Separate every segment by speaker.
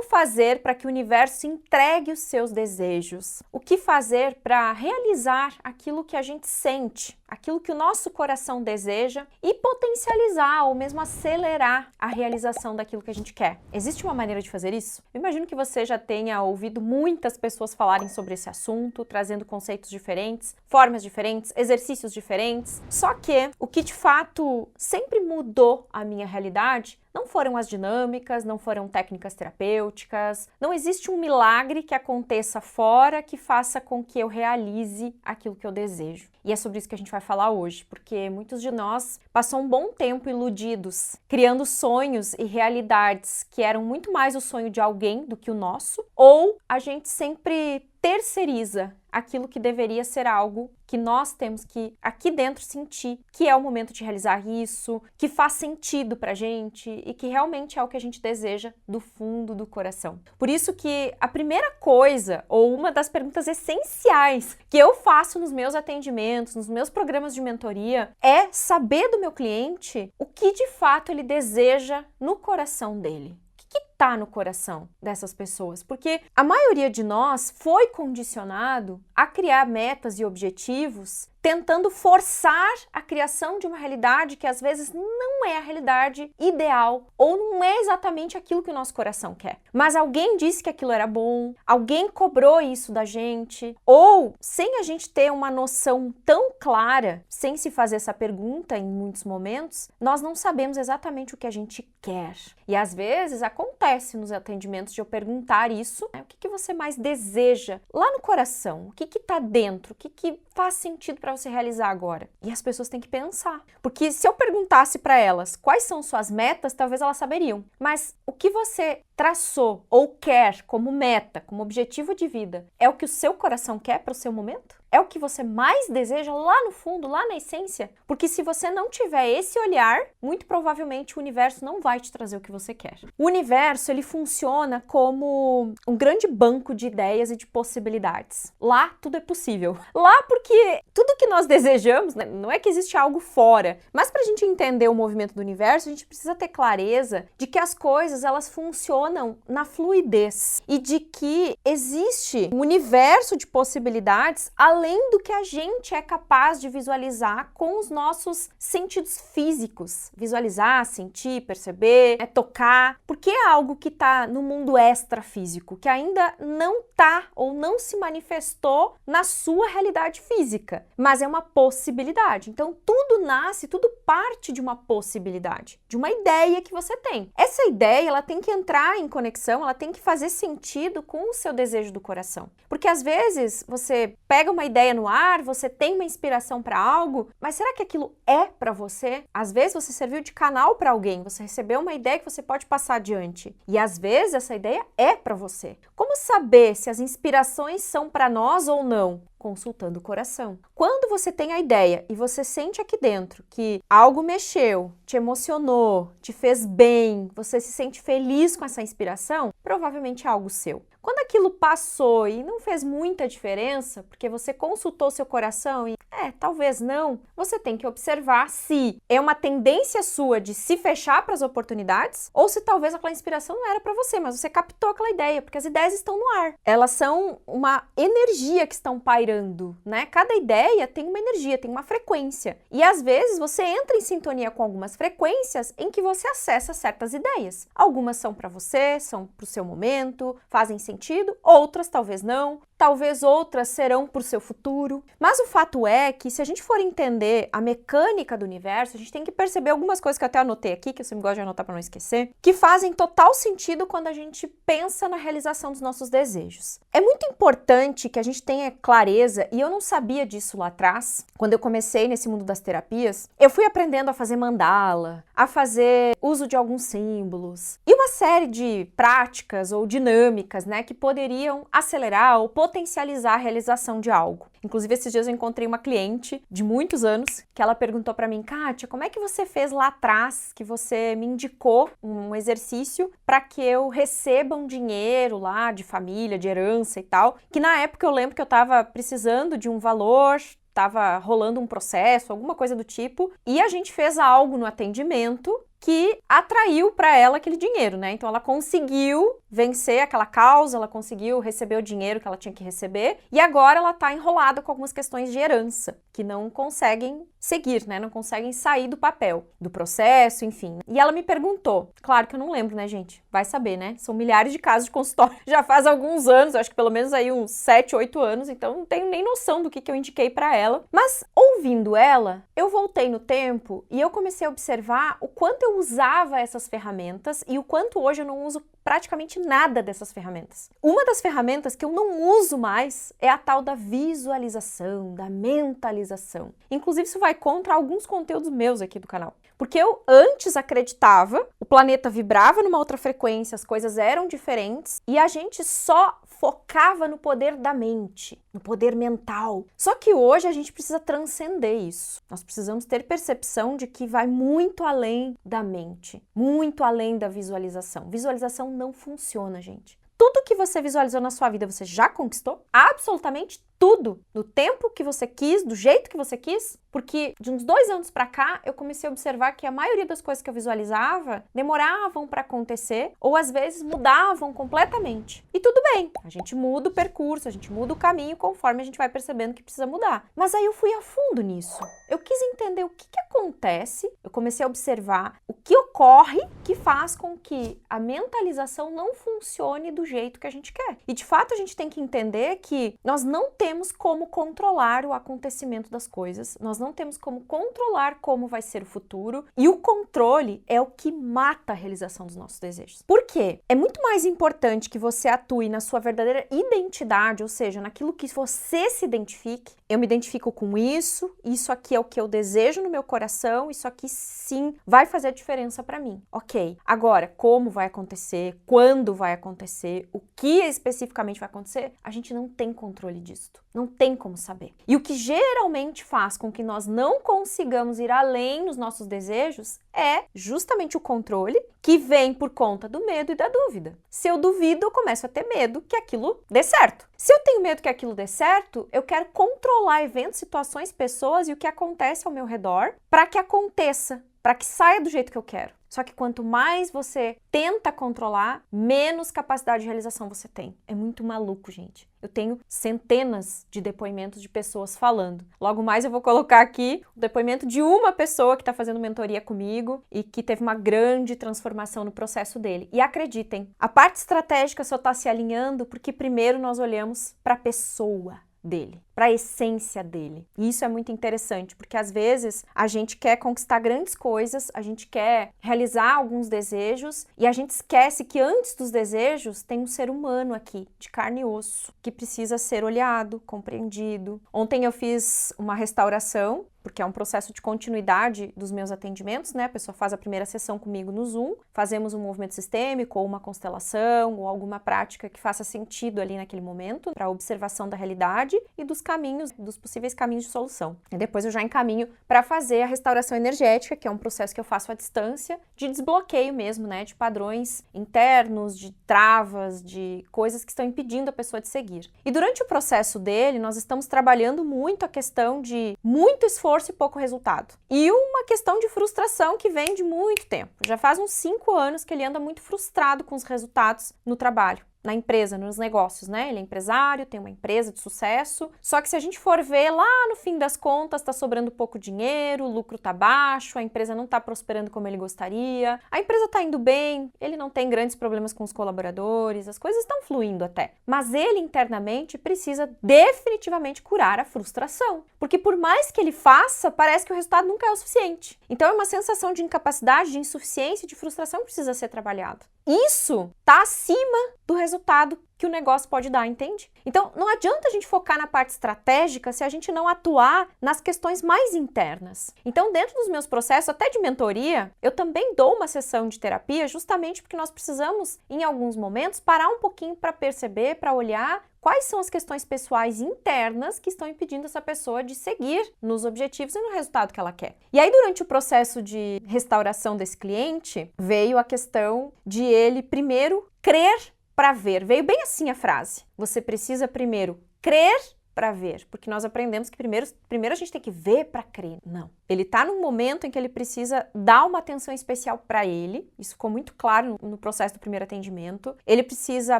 Speaker 1: fazer para que o universo entregue os seus desejos? O que fazer para realizar aquilo que a gente sente, aquilo que o nosso coração deseja e potencializar ou mesmo acelerar a realização daquilo que a gente quer? Existe uma maneira de fazer isso? Eu imagino que você já tenha ouvido muitas pessoas falarem sobre esse assunto, trazendo conceitos diferentes, formas diferentes, exercícios diferentes. Só que o que de fato sempre mudou a minha realidade não foram as dinâmicas, não foram técnicas terapêuticas, não existe um milagre que aconteça fora que faça com que eu realize aquilo que eu desejo. E é sobre isso que a gente vai falar hoje, porque muitos de nós passam um bom tempo iludidos, criando sonhos e realidades que eram muito mais o sonho de alguém do que o nosso, ou a gente sempre terceiriza aquilo que deveria ser algo que nós temos que aqui dentro sentir que é o momento de realizar isso, que faz sentido pra gente e que realmente é o que a gente deseja do fundo do coração. Por isso que a primeira coisa, ou uma das perguntas essenciais que eu faço nos meus atendimentos, nos meus programas de mentoria, é saber do meu cliente o que de fato ele deseja no coração dele. O que está no coração dessas pessoas? Porque a maioria de nós foi condicionado a criar metas e objetivos tentando forçar a criação de uma realidade que às vezes não é a realidade ideal ou não é exatamente aquilo que o nosso coração quer. Mas alguém disse que aquilo era bom, alguém cobrou isso da gente, ou sem a gente ter uma noção tão clara, sem se fazer essa pergunta em muitos momentos, nós não sabemos exatamente o que a gente quer. E às vezes acontece nos atendimentos de eu perguntar isso, né? O que você mais deseja lá no coração? O que está dentro? O que faz sentido para você realizar agora? E as pessoas têm que pensar. Porque se eu perguntasse para elas quais são suas metas, talvez elas saberiam. Mas o que você traçou ou quer como meta, como objetivo de vida, é o que o seu coração quer para o seu momento? É o que você mais deseja lá no fundo, lá na essência? Porque se você não tiver esse olhar, muito provavelmente o universo não vai te trazer o que você quer. O universo, ele funciona como um grande banco de ideias e de possibilidades. Lá tudo é possível. Lá porque tudo que nós desejamos, né, não é que existe algo fora, mas para a gente entender o movimento do universo, a gente precisa ter clareza de que as coisas, elas funcionam na fluidez e de que existe um universo de possibilidades além do que a gente é capaz de visualizar com os nossos sentidos físicos. Visualizar, sentir, perceber, tocar, porque é algo que está no mundo extrafísico, que ainda não está ou não se manifestou na sua realidade física, mas é uma possibilidade. Então tudo nasce, tudo parte de uma possibilidade, de uma ideia que você tem. Essa ideia, ela tem que entrar em conexão, ela tem que fazer sentido com o seu desejo do coração. Porque às vezes você pega uma ideia no ar, você tem uma inspiração para algo, mas será que aquilo é para você? Às vezes você serviu de canal para alguém, você recebeu uma ideia que você pode passar adiante. E às vezes essa ideia é para você. Como saber se as inspirações são para nós ou não? Consultando o coração. Quando você tem a ideia e você sente aqui dentro que algo mexeu, te emocionou, te fez bem, você se sente feliz com essa inspiração, provavelmente é algo seu. Quando aquilo passou e não fez muita diferença, porque você consultou seu coração e talvez não, você tem que observar se é uma tendência sua de se fechar para as oportunidades ou se talvez aquela inspiração não era para você, mas você captou aquela ideia, porque as ideias estão no ar. Elas são uma energia que estão pairando, né? Cada ideia tem uma energia, tem uma frequência. E às vezes você entra em sintonia com algumas frequências em que você acessa certas ideias. Algumas são para você, são para o seu momento, fazem sentido, outras talvez não, talvez outras serão para o seu futuro. Mas o fato é que se a gente for entender a mecânica do universo, a gente tem que perceber algumas coisas que eu até anotei aqui, que eu sempre gosto de anotar para não esquecer, que fazem total sentido quando a gente pensa na realização dos nossos desejos. É muito importante que a gente tenha clareza, e eu não sabia disso lá atrás, quando eu comecei nesse mundo das terapias, eu fui aprendendo a fazer mandala, a fazer uso de alguns símbolos, e uma série de práticas ou dinâmicas, né, que poderiam acelerar ou potencializar a realização de algo. Inclusive, esses dias eu encontrei uma cliente de muitos anos que ela perguntou para mim: Kátia, como é que você fez lá atrás que você me indicou um exercício para que eu receba um dinheiro lá de família, de herança e tal, que na época eu lembro que eu estava precisando de um valor, estava rolando um processo, alguma coisa do tipo, e a gente fez algo no atendimento que atraiu para ela aquele dinheiro, né? Então ela conseguiu vencer aquela causa, ela conseguiu receber o dinheiro que ela tinha que receber e agora ela tá enrolada com algumas questões de herança que não conseguem seguir, né? Não conseguem sair do papel, do processo, enfim. E ela me perguntou, claro que eu não lembro, né, gente? Vai saber, né? São milhares de casos de consultório, já faz alguns anos, acho que pelo menos aí uns 7, 8 anos, então não tenho nem noção do que eu indiquei para ela. Mas ouvindo ela, eu voltei no tempo e eu comecei a observar o quanto eu usava essas ferramentas e o quanto hoje eu não uso praticamente nada dessas ferramentas. Uma das ferramentas que eu não uso mais é a tal da visualização, da mentalização. Inclusive, isso vai contra alguns conteúdos meus aqui do canal. Porque eu antes acreditava, o planeta vibrava numa outra frequência, as coisas eram diferentes e a gente só focava no poder da mente, no poder mental. Só que hoje a gente precisa transcender isso. Nós precisamos ter percepção de que vai muito além da mente, muito além da visualização. Visualização não funciona, gente. Tudo que você visualizou na sua vida, você já conquistou? Absolutamente tudo, no tempo que você quis, do jeito que você quis, porque de uns 2 anos pra cá eu comecei a observar que a maioria das coisas que eu visualizava demoravam pra acontecer ou às vezes mudavam completamente. E tudo bem, a gente muda o percurso, a gente muda o caminho conforme a gente vai percebendo que precisa mudar. Mas aí eu fui a fundo nisso. Eu quis entender o que acontece, eu comecei a observar o que ocorre que faz com que a mentalização não funcione do jeito que a gente quer. E de fato a gente tem que entender que nós não temos como controlar o acontecimento das coisas, nós não temos como controlar como vai ser o futuro e o controle é o que mata a realização dos nossos desejos. Por quê? É muito mais importante que você atue na sua verdadeira identidade, ou seja, naquilo que você se identifique. Eu me identifico com isso aqui é o que eu desejo no meu coração, isso aqui sim vai fazer a diferença para mim. Ok, agora como vai acontecer, quando vai acontecer, o que especificamente vai acontecer, a gente não tem controle disso. Não tem como saber. E o que geralmente faz com que nós não consigamos ir além nos nossos desejos é justamente o controle que vem por conta do medo e da dúvida. Se eu duvido, eu começo a ter medo que aquilo dê certo. Se eu tenho medo que aquilo dê certo, eu quero controlar eventos, situações, pessoas e o que acontece ao meu redor para que aconteça, para que saia do jeito que eu quero. Só que quanto mais você tenta controlar, menos capacidade de realização você tem. É muito maluco, gente. Eu tenho centenas de depoimentos de pessoas falando. Logo mais eu vou colocar aqui o depoimento de uma pessoa que está fazendo mentoria comigo e que teve uma grande transformação no processo dele. E acreditem, a parte estratégica só está se alinhando porque primeiro nós olhamos para a pessoa dele, para a essência dele. E isso é muito interessante, porque às vezes a gente quer conquistar grandes coisas, a gente quer realizar alguns desejos e a gente esquece que antes dos desejos tem um ser humano aqui, de carne e osso, que precisa ser olhado, compreendido. Ontem eu fiz uma restauração, porque é um processo de continuidade dos meus atendimentos, né? A pessoa faz a primeira sessão comigo no Zoom, fazemos um movimento sistêmico, ou uma constelação, ou alguma prática que faça sentido ali naquele momento, para a observação da realidade e dos caminhos, dos possíveis caminhos de solução. E depois eu já encaminho para fazer a restauração energética, que é um processo que eu faço à distância, de desbloqueio mesmo, né? De padrões internos, de travas, de coisas que estão impedindo a pessoa de seguir. E durante o processo dele, nós estamos trabalhando muito a questão de muito esforço e pouco resultado. E uma questão de frustração que vem de muito tempo. Já faz uns 5 anos que ele anda muito frustrado com os resultados no trabalho, na empresa, nos negócios, né? Ele é empresário, tem uma empresa de sucesso, só que se a gente for ver lá no fim das contas, tá sobrando pouco dinheiro, o lucro tá baixo, a empresa não tá prosperando como ele gostaria, a empresa tá indo bem, ele não tem grandes problemas com os colaboradores, as coisas estão fluindo até. Mas ele internamente precisa definitivamente curar a frustração, porque por mais que ele faça, parece que o resultado nunca é o suficiente. Então é uma sensação de incapacidade, de insuficiência, de frustração que precisa ser trabalhado. Isso tá acima do resultado que o negócio pode dar, entende? Então, não adianta a gente focar na parte estratégica se a gente não atuar nas questões mais internas. Então, dentro dos meus processos, até de mentoria, eu também dou uma sessão de terapia justamente porque nós precisamos, em alguns momentos, parar um pouquinho para perceber, para olhar quais são as questões pessoais internas que estão impedindo essa pessoa de seguir nos objetivos e no resultado que ela quer. E aí, durante o processo de restauração desse cliente, veio a questão de ele primeiro crer para ver. Veio bem assim a frase. Você precisa primeiro crer para ver, porque nós aprendemos que primeiro a gente tem que ver para crer. Não. Ele está num momento em que ele precisa dar uma atenção especial para ele, isso ficou muito claro no processo do primeiro atendimento. Ele precisa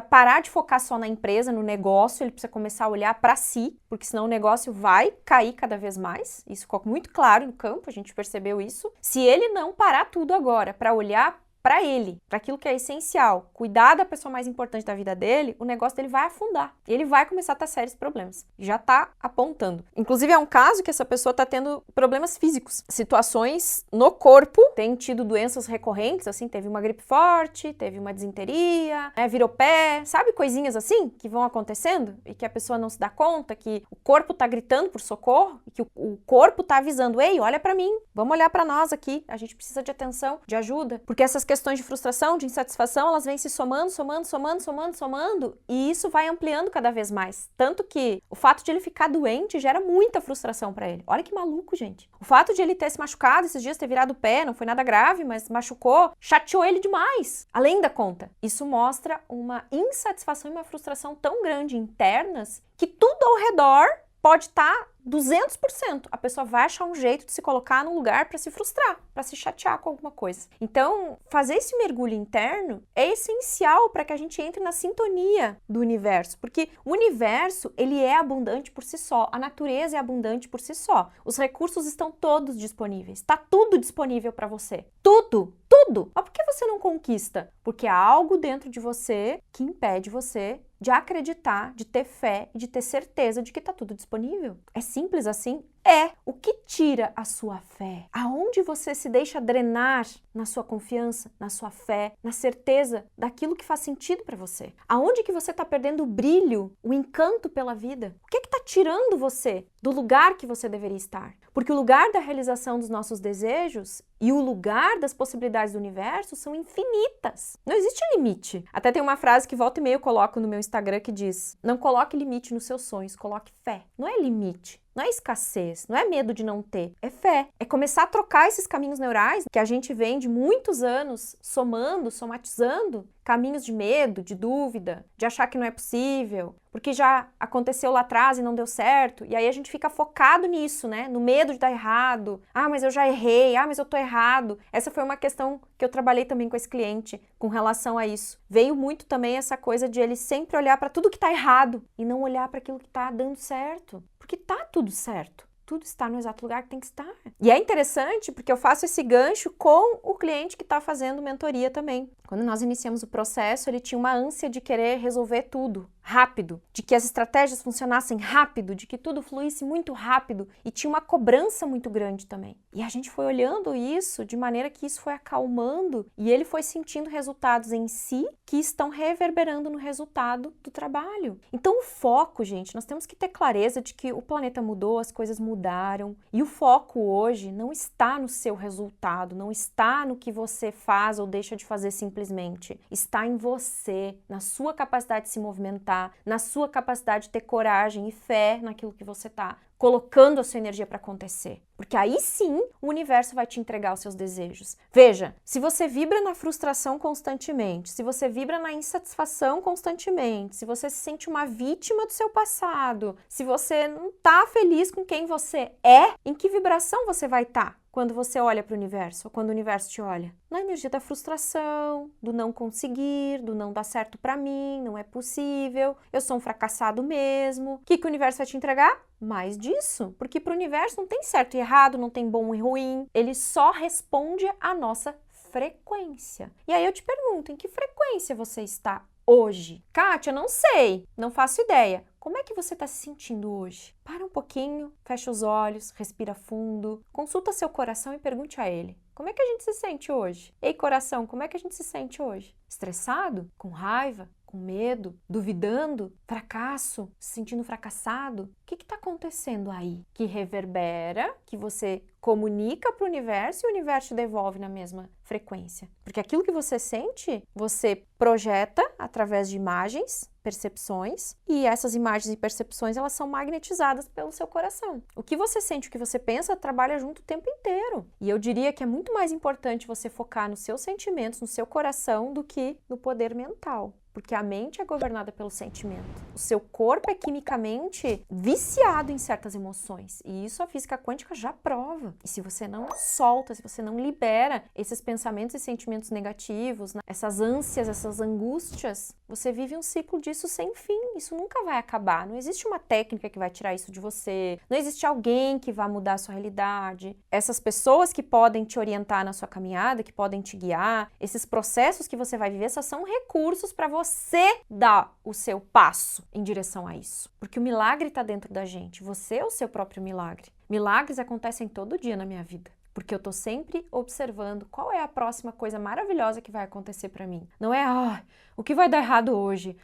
Speaker 1: parar de focar só na empresa, no negócio, ele precisa começar a olhar para si, porque senão o negócio vai cair cada vez mais. Isso ficou muito claro no campo, a gente percebeu isso. Se ele não parar tudo agora para olhar para ele, para aquilo que é essencial, cuidar da pessoa mais importante da vida dele, o negócio dele vai afundar. E ele vai começar a ter sérios problemas. Já está apontando. Inclusive, é um caso que essa pessoa está tendo problemas físicos. Situações no corpo, tem tido doenças recorrentes, assim, teve uma gripe forte, teve uma disenteria, virou pé, sabe? Coisinhas assim que vão acontecendo e que a pessoa não se dá conta, que o corpo está gritando por socorro e que o corpo está avisando, ei, olha para mim, vamos olhar para nós aqui, a gente precisa de atenção, de ajuda, porque essas questões de frustração, de insatisfação, elas vêm se somando, e isso vai ampliando cada vez mais. Tanto que o fato de ele ficar doente gera muita frustração para ele. Olha que maluco, gente. O fato de ele ter se machucado esses dias, ter virado o pé, não foi nada grave, mas machucou, chateou ele demais, além da conta. Isso mostra uma insatisfação e uma frustração tão grande internas que tudo ao redor pode estar 200%. A pessoa vai achar um jeito de se colocar num lugar para se frustrar, para se chatear com alguma coisa. Então, fazer esse mergulho interno é essencial para que a gente entre na sintonia do universo, porque o universo, ele é abundante por si só, a natureza é abundante por si só. Os recursos estão todos disponíveis, está tudo disponível para você. Tudo! Mas por que você não conquista? Porque há algo dentro de você que impede você de acreditar, de ter fé e de ter certeza de que está tudo disponível. É simples assim? É. O que tira a sua fé? Aonde você se deixa drenar na sua confiança, na sua fé, na certeza daquilo que faz sentido para você? Aonde que você está perdendo o brilho, o encanto pela vida? O que está tirando você do lugar que você deveria estar? Porque o lugar da realização dos nossos desejos e o lugar das possibilidades do universo são infinitas. Não existe limite. Até tem uma frase que volta e meia eu coloco no meu Instagram que diz: não coloque limite nos seus sonhos, coloque fé. Não é limite. Não é escassez, não é medo de não ter, é fé. É começar a trocar esses caminhos neurais que a gente vem de muitos anos somatizando caminhos de medo, de dúvida, de achar que não é possível, porque já aconteceu lá atrás e não deu certo, e aí a gente fica focado nisso, né? No medo de dar errado. Ah, mas eu já errei, mas eu tô errado. Essa foi uma questão que eu trabalhei também com esse cliente com relação a isso. Veio muito também essa coisa de ele sempre olhar para tudo que tá errado e não olhar para aquilo que tá dando certo. Porque tá tudo certo. Tudo está no exato lugar que tem que estar. E é interessante porque eu faço esse gancho com o cliente que está fazendo mentoria também. Quando nós iniciamos o processo, ele tinha uma ânsia de querer resolver tudo rápido, de que as estratégias funcionassem rápido, de que tudo fluísse muito rápido e tinha uma cobrança muito grande também. E a gente foi olhando isso de maneira que isso foi acalmando e ele foi sentindo resultados em si que estão reverberando no resultado do trabalho. Então o foco, gente, nós temos que ter clareza de que o planeta mudou, as coisas mudaram e o foco hoje não está no seu resultado, não está no que você faz ou deixa de fazer simplesmente. Está em você, na sua capacidade de se movimentar, na sua capacidade de ter coragem e fé naquilo que você está colocando a sua energia para acontecer. Porque aí sim o universo vai te entregar os seus desejos. Veja, se você vibra na frustração constantemente, se você vibra na insatisfação constantemente, se você se sente uma vítima do seu passado, se você não está feliz com quem você é, em que vibração você vai estar? Quando você olha para o universo, ou quando o universo te olha? Na energia da frustração, do não conseguir, do não dar certo para mim, não é possível, eu sou um fracassado mesmo. O que o universo vai te entregar? Mais disso, porque para o universo não tem certo e errado, não tem bom e ruim, ele só responde à nossa frequência. E aí eu te pergunto, em que frequência você está hoje? Kátia, não sei, não faço ideia. Como é que você está se sentindo hoje? Para um pouquinho, fecha os olhos, respira fundo, consulta seu coração e pergunte a ele. Como é que a gente se sente hoje? Ei, coração, como é que a gente se sente hoje? Estressado? Com raiva? Com medo? Duvidando? Fracasso? Se sentindo fracassado? O que está acontecendo aí? Que reverbera, que você comunica para o universo e o universo te devolve na mesma frequência. Porque aquilo que você sente, você projeta através de imagens, percepções, e essas imagens e percepções, elas são magnetizadas pelo seu coração. O que você sente, o que você pensa, trabalha junto o tempo inteiro. E eu diria que é muito mais importante você focar nos seus sentimentos, no seu coração, do que no poder mental. Porque a mente é governada pelo sentimento. O seu corpo é quimicamente viciado em certas emoções. E isso a física quântica já prova. E se você não solta, se você não libera esses pensamentos e sentimentos negativos, né? Essas ânsias, essas angústias, você vive um ciclo disso sem fim. Isso nunca vai acabar. Não existe uma técnica que vai tirar isso de você. Não existe alguém que vai mudar a sua realidade. Essas pessoas que podem te orientar na sua caminhada, que podem te guiar, esses processos que você vai viver, só são recursos para você dar o seu passo em direção a isso. Porque o milagre está dentro da gente. Você é o seu próprio milagre. Milagres acontecem todo dia na minha vida. Porque eu tô sempre observando qual é a próxima coisa maravilhosa que vai acontecer para mim. Não é, o que vai dar errado hoje?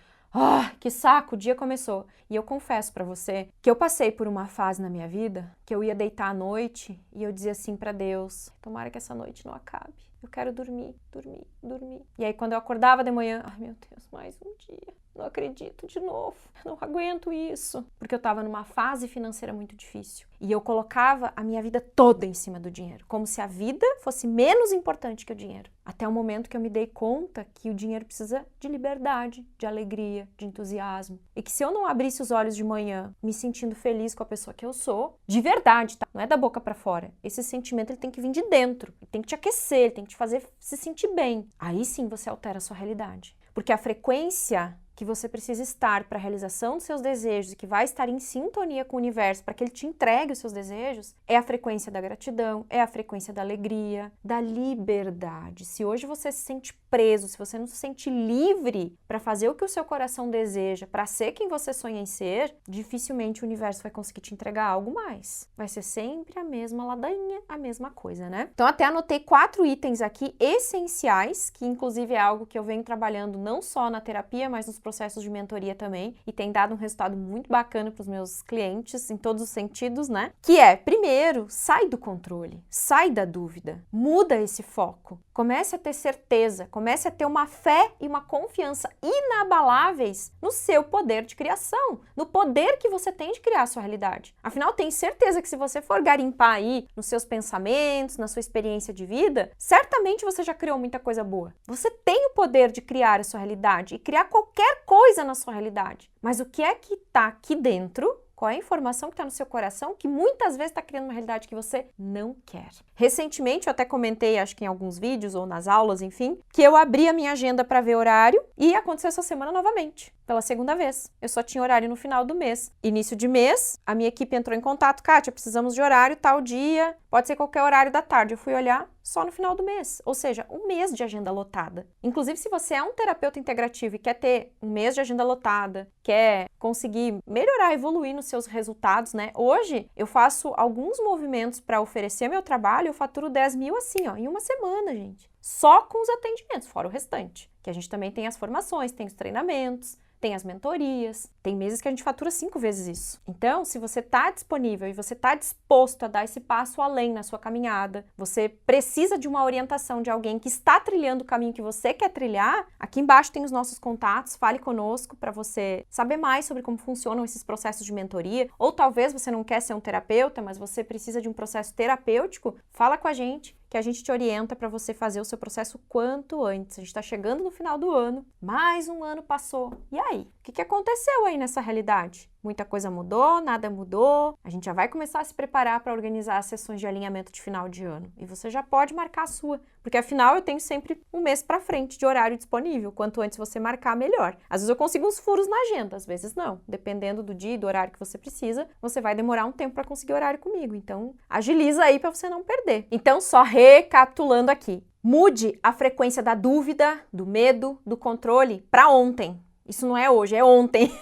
Speaker 1: Que saco, o dia começou. E eu confesso pra você que eu passei por uma fase na minha vida que eu ia deitar à noite e eu dizia assim pra Deus, tomara que essa noite não acabe. Eu quero dormir, dormir, dormir. E aí quando eu acordava de manhã, ai meu Deus, mais um dia. Não acredito de novo, não aguento isso. Porque eu estava numa fase financeira muito difícil. E eu colocava a minha vida toda em cima do dinheiro. Como se a vida fosse menos importante que o dinheiro. Até o momento que eu me dei conta que o dinheiro precisa de liberdade, de alegria, de entusiasmo. E que se eu não abrisse os olhos de manhã me sentindo feliz com a pessoa que eu sou, de verdade, tá? Não é da boca pra fora. Esse sentimento ele tem que vir de dentro. Ele tem que te aquecer, ele tem que te fazer se sentir bem. Aí sim você altera a sua realidade. Porque a frequência que você precisa estar para a realização dos seus desejos e que vai estar em sintonia com o universo para que ele te entregue os seus desejos, é a frequência da gratidão, é a frequência da alegria, da liberdade. Se hoje você se sente preso, se você não se sente livre para fazer o que o seu coração deseja, para ser quem você sonha em ser, dificilmente o universo vai conseguir te entregar algo mais. Vai ser sempre a mesma ladainha, a mesma coisa, né? Então até anotei 4 itens aqui essenciais, que inclusive é algo que eu venho trabalhando não só na terapia, mas nos processos de mentoria também, e tem dado um resultado muito bacana para os meus clientes em todos os sentidos, né? Que é, primeiro, sai do controle, sai da dúvida, muda esse foco, comece a ter certeza, comece a ter uma fé e uma confiança inabaláveis no seu poder de criação, no poder que você tem de criar a sua realidade. Afinal, tenho certeza que se você for garimpar aí nos seus pensamentos, na sua experiência de vida, certamente você já criou muita coisa boa. Você tem o poder de criar a sua realidade e criar qualquer coisa na sua realidade. Mas o que é que está aqui dentro? Qual é a informação que está no seu coração que muitas vezes está criando uma realidade que você não quer? Recentemente, eu até comentei, acho que em alguns vídeos ou nas aulas, enfim, que eu abri a minha agenda para ver horário e aconteceu essa semana novamente, pela segunda vez. Eu só tinha horário no final do mês. Início de mês, a minha equipe entrou em contato, Kátia, precisamos de horário tal dia, pode ser qualquer horário da tarde. Eu fui olhar só no final do mês, ou seja, um mês de agenda lotada. Inclusive, se você é um terapeuta integrativo e quer ter um mês de agenda lotada, quer conseguir melhorar, evoluir nos seus resultados, né? Hoje, eu faço alguns movimentos para oferecer meu trabalho, eu faturo 10 mil assim, ó, em uma semana, gente. Só com os atendimentos, fora o restante. Que a gente também tem as formações, tem os treinamentos, tem as mentorias, tem meses que a gente fatura 5 vezes isso. Então, se você está disponível e você está disposto a dar esse passo além na sua caminhada, você precisa de uma orientação de alguém que está trilhando o caminho que você quer trilhar, aqui embaixo tem os nossos contatos, fale conosco para você saber mais sobre como funcionam esses processos de mentoria, ou talvez você não quer ser um terapeuta, mas você precisa de um processo terapêutico, fala com a gente, que a gente te orienta para você fazer o seu processo quanto antes. A gente está chegando no final do ano, mais um ano passou. E aí? O que aconteceu aí nessa realidade? Muita coisa mudou, nada mudou. A gente já vai começar a se preparar para organizar as sessões de alinhamento de final de ano. E você já pode marcar a sua, porque afinal eu tenho sempre um mês para frente de horário disponível. Quanto antes você marcar, melhor. Às vezes eu consigo uns furos na agenda, às vezes não. Dependendo do dia e do horário que você precisa, você vai demorar um tempo para conseguir horário comigo. Então, agiliza aí para você não perder. Então, só recapitulando aqui. Mude a frequência da dúvida, do medo, do controle para ontem. Isso não é hoje, é ontem.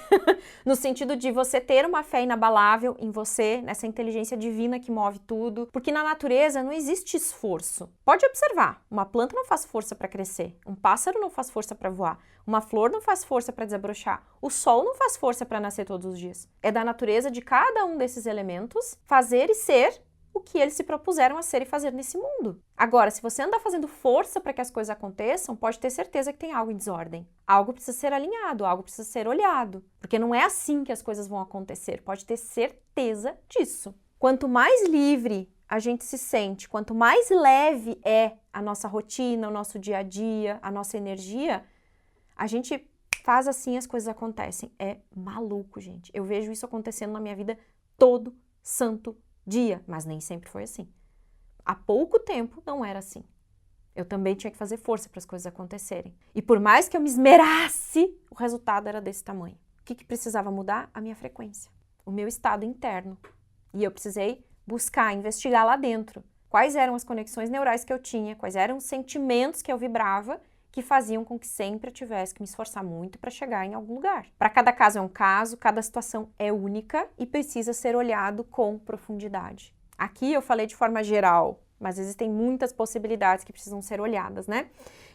Speaker 1: No sentido de você ter uma fé inabalável em você, nessa inteligência divina que move tudo. Porque na natureza não existe esforço. Pode observar, uma planta não faz força para crescer, um pássaro não faz força para voar, uma flor não faz força para desabrochar, o sol não faz força para nascer todos os dias. É da natureza de cada um desses elementos fazer e ser o que eles se propuseram a ser e fazer nesse mundo. Agora, se você anda fazendo força para que as coisas aconteçam, pode ter certeza que tem algo em desordem. Algo precisa ser alinhado, algo precisa ser olhado. Porque não é assim que as coisas vão acontecer, pode ter certeza disso. Quanto mais livre a gente se sente, quanto mais leve é a nossa rotina, o nosso dia a dia, a nossa energia, a gente faz assim, as coisas acontecem. É maluco, gente. Eu vejo isso acontecendo na minha vida todo santo dia, mas nem sempre foi assim. Há pouco tempo não era assim. Eu também tinha que fazer força para as coisas acontecerem. E por mais que eu me esmerasse, o resultado era desse tamanho. O que precisava mudar? A minha frequência, o meu estado interno. E eu precisei buscar, investigar lá dentro. Quais eram as conexões neurais que eu tinha, quais eram os sentimentos que eu vibrava, que faziam com que sempre eu tivesse que me esforçar muito para chegar em algum lugar. Para cada caso é um caso, cada situação é única e precisa ser olhado com profundidade. Aqui eu falei de forma geral, mas existem muitas possibilidades que precisam ser olhadas, né?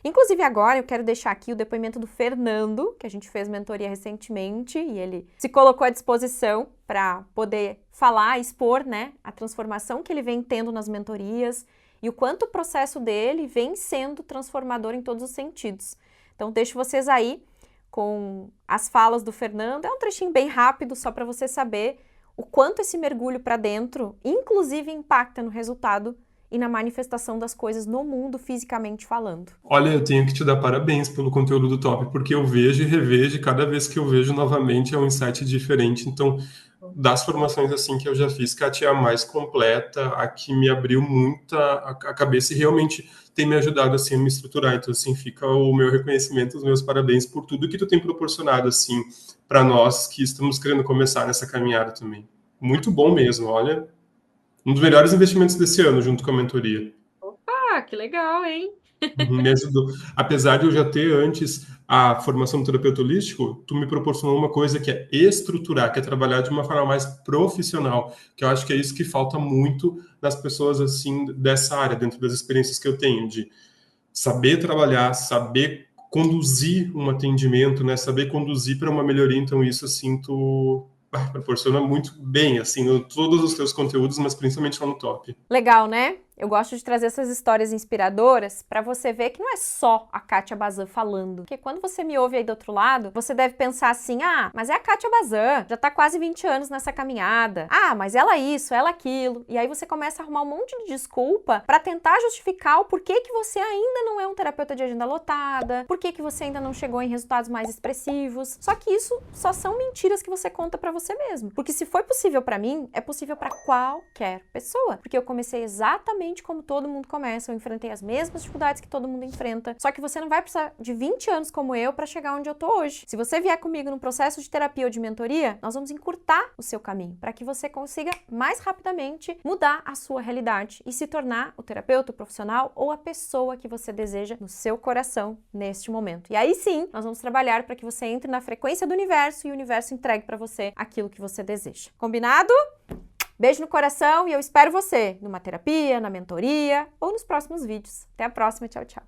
Speaker 1: Inclusive agora eu quero deixar aqui o depoimento do Fernando, que a gente fez mentoria recentemente e ele se colocou à disposição para poder falar, expor, né, a transformação que ele vem tendo nas mentorias e o quanto o processo dele vem sendo transformador em todos os sentidos. Então deixo vocês aí com as falas do Fernando, é um trechinho bem rápido só para você saber o quanto esse mergulho para dentro, inclusive, impacta no resultado e na manifestação das coisas no mundo, fisicamente falando.
Speaker 2: Olha, eu tenho que te dar parabéns pelo conteúdo do Top, porque eu vejo e revejo, e cada vez que eu vejo novamente é um insight diferente. Então, das formações assim que eu já fiz, Kátia é a mais completa, a que me abriu muito a cabeça e realmente tem me ajudado assim a me estruturar. Então, assim, fica o meu reconhecimento, os meus parabéns por tudo que tu tem proporcionado assim para nós que estamos querendo começar nessa caminhada também. Muito bom mesmo, olha. Um dos melhores investimentos desse ano, junto com a mentoria.
Speaker 1: Opa, que legal, hein?
Speaker 2: Me ajudou. Apesar de eu já ter antes a formação do terapeuta holístico, tu me proporcionou uma coisa que é estruturar, que é trabalhar de uma forma mais profissional, que eu acho que é isso que falta muito nas pessoas assim dessa área, dentro das experiências que eu tenho, de saber trabalhar, saber conduzir um atendimento, né? Saber conduzir para uma melhoria. Então isso assim tu proporciona muito bem, assim, todos os teus conteúdos, mas principalmente lá no Top.
Speaker 1: Legal, né? Eu gosto de trazer essas histórias inspiradoras para você ver que não é só a Kátia Bazan falando. Porque quando você me ouve aí do outro lado, você deve pensar assim, ah, mas é a Kátia Bazan, já tá quase 20 anos nessa caminhada. Ah, mas ela isso, ela aquilo. E aí você começa a arrumar um monte de desculpa para tentar justificar o porquê que você ainda não é um terapeuta de agenda lotada, porquê que você ainda não chegou em resultados mais expressivos. Só que isso só são mentiras que você conta para você mesmo. Porque se foi possível para mim, é possível para qualquer pessoa. Porque eu comecei exatamente como todo mundo começa, eu enfrentei as mesmas dificuldades que todo mundo enfrenta, só que você não vai precisar de 20 anos como eu para chegar onde eu tô hoje. Se você vier comigo num processo de terapia ou de mentoria, nós vamos encurtar o seu caminho para que você consiga mais rapidamente mudar a sua realidade e se tornar o terapeuta, o profissional ou a pessoa que você deseja no seu coração neste momento. E aí sim, nós vamos trabalhar para que você entre na frequência do universo e o universo entregue para você aquilo que você deseja. Combinado? Beijo no coração e eu espero você numa terapia, na mentoria ou nos próximos vídeos. Até a próxima, tchau, tchau.